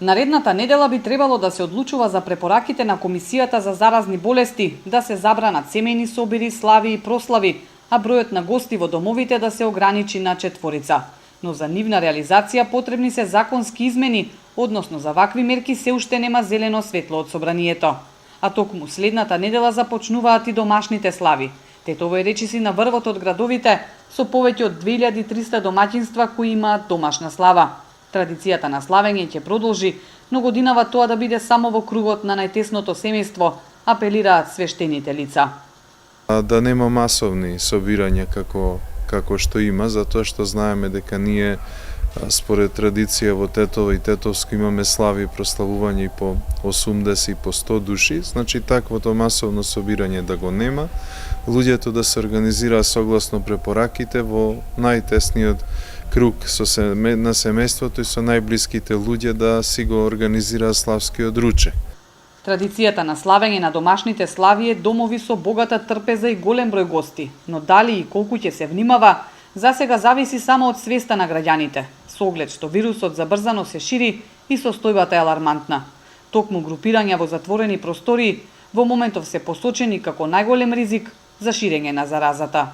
Наредната недела би требало да се одлучува за препораките на Комисијата за заразни болести, да се забранат семејни собири, слави и прослави, а бројот на гости во домовите да се ограничи на 4. Но за нивна реализација потребни се законски измени, односно за вакви мерки се уште нема зелено светло од собранието. А токму следната недела започнуваат и домашните слави. Тетово речиси на врвот од градовите, со повеќе од 2300 домаќинства кои имаат домашна слава. Традицијата на славење ќе продолжи, но годинава тоа да биде само во кругот на најтесното семејство, апелираат свештените лица. Да нема масовни собирања како што има, затоа што знаеме дека ние според традиција во Тетово и Тетовско имаме слави и прославување и по 80 и по 100 души, значи таквото масовно собирање да го нема, луѓето да се организираат согласно препораките во најтесниот круг на семејството и со најблиските луѓе да си го организираат славскиот ручек. Традицијата на славење на домашните слави е домови со богата трпеза и голем број гости, но дали и колку ќе се внимава, засега зависи само од свеста на граѓаните, со оглед што вирусот забрзано се шири и состојбата е алармантна. Токму групирања во затворени простории во моментов се посочени како најголем ризик за ширење на заразата.